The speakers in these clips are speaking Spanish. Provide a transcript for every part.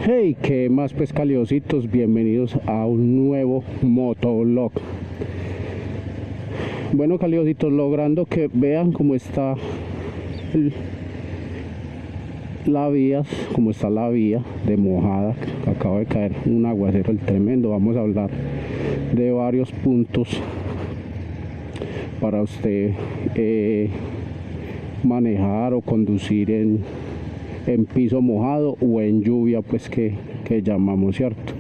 Hey, qué más pues caliositos, bienvenidos a un nuevo motovlog. Bueno caliositos, logrando que vean cómo está la vía, cómo está la vía de mojada. Acaba de caer un aguacero el tremendo. Vamos a hablar de varios puntos para usted manejar o conducir en piso mojado o en lluvia, pues que llamamos, ¿cierto?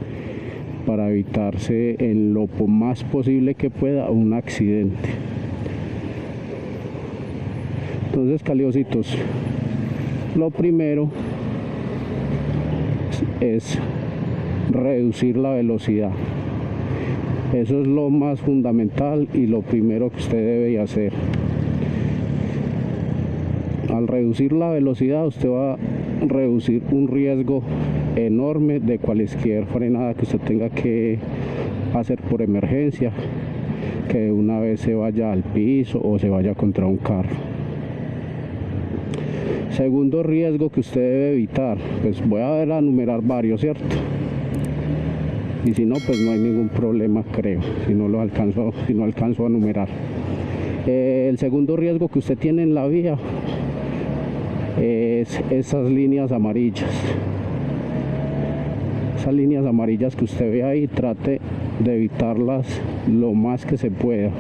Para evitarse en lo más posible que pueda un accidente. Entonces, caliositos, lo primero es reducir la velocidad. Eso es lo más fundamental y lo primero que usted debe hacer. Al reducir la velocidad, usted va a reducir un riesgo enorme de cualquier frenada que usted tenga que hacer por emergencia, que de una vez se vaya al piso o se vaya contra un carro. Segundo riesgo que usted debe evitar, pues voy a enumerar varios, ¿cierto? Y si no, pues no hay ningún problema, creo, si no alcanzo a enumerar. El segundo riesgo que usted tiene en la vía es esas líneas amarillas. Esas líneas amarillas que usted ve ahí, trate de evitarlas lo más que se pueda,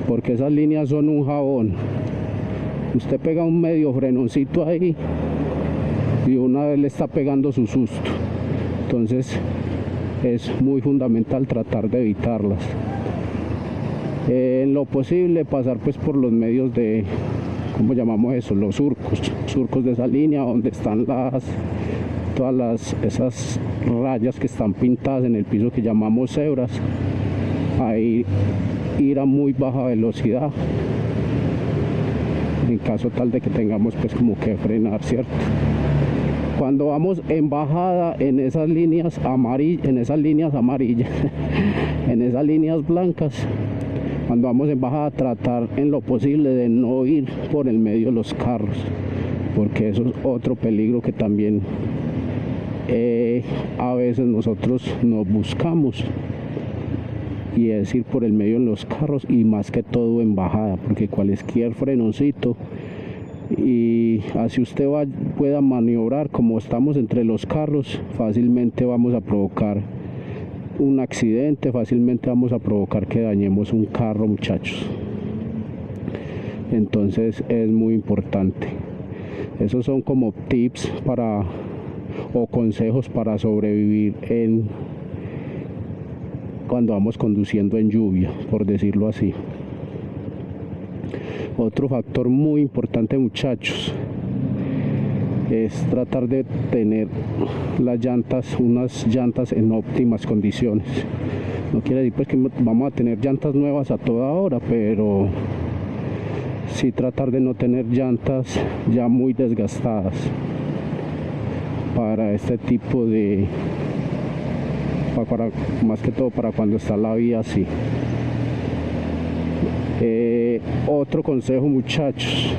porque esas líneas son un jabón. Usted pega un medio frenoncito ahí y una vez le está pegando su susto. Entonces es muy fundamental tratar de evitarlas. En lo posible pasar pues por los medios de, ¿cómo llamamos eso? Los surcos de esa línea donde están esas rayas que están pintadas en el piso que llamamos cebras. Ahí ir a muy baja velocidad en caso tal de que tengamos pues como que frenar, ¿cierto? Cuando vamos en bajada en esas líneas amarillas, en esas líneas blancas, cuando vamos en bajada, tratar en lo posible de no ir por el medio de los carros, porque eso es otro peligro que también a veces nosotros nos buscamos, y es ir por el medio de los carros, y más que todo en bajada, porque cualquier frenoncito y así usted pueda maniobrar como estamos entre los carros, fácilmente vamos a provocar un accidente, fácilmente vamos a provocar que dañemos un carro, muchachos. Entonces es muy importante. Esos son como tips o consejos para sobrevivir cuando vamos conduciendo en lluvia, por decirlo así. Otro factor muy importante, muchachos, es tratar de tener unas llantas en óptimas condiciones. No quiere decir pues que vamos a tener llantas nuevas a toda hora, pero sí tratar de no tener llantas ya muy desgastadas para este tipo de, más que todo para cuando está la vía así. Otro consejo, muchachos,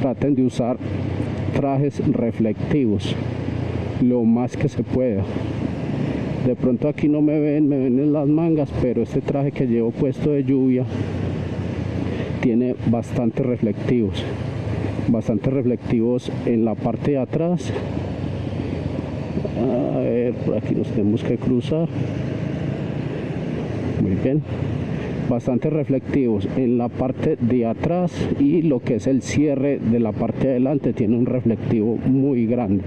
traten de usar trajes reflectivos lo más que se pueda. De pronto aquí no me ven en las mangas, pero este traje que llevo puesto de lluvia tiene bastantes reflectivos en la parte de atrás. A ver, por aquí nos tenemos que cruzar. Muy bien. Bastante reflectivos en la parte de atrás, y lo que es el cierre de la parte de adelante tiene un reflectivo muy grande.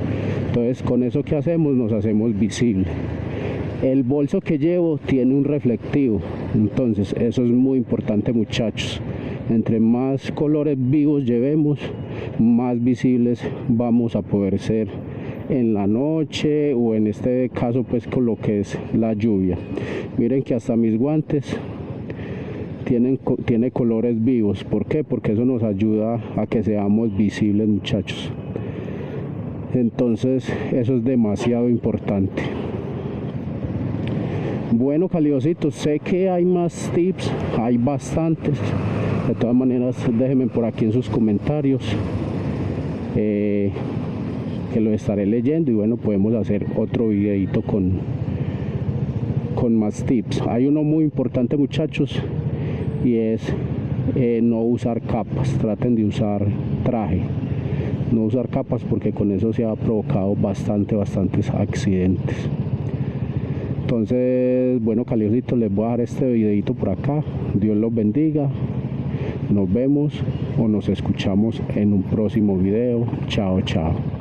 Entonces con eso que hacemos, nos hacemos visible. El bolso que llevo tiene un reflectivo, entonces eso es muy importante, muchachos. Entre más colores vivos llevemos, más visibles vamos a poder ser en la noche, o en este caso pues con lo que es la lluvia. Miren que hasta mis guantes tiene colores vivos. ¿Por qué? Porque eso nos ayuda a que seamos visibles, muchachos. Entonces eso es demasiado importante. Bueno, caliositos, sé que hay más tips, hay bastantes. De todas maneras, déjenme por aquí en sus comentarios que lo estaré leyendo y bueno, podemos hacer otro videito con más tips. Hay uno muy importante, muchachos, y es no usar capas. Traten de usar traje, no usar capas, porque con eso se ha provocado bastantes accidentes. Entonces, bueno, Calioncitos, les voy a dejar este videito por acá. Dios los bendiga. Nos vemos o nos escuchamos en un próximo video. Chao, chao.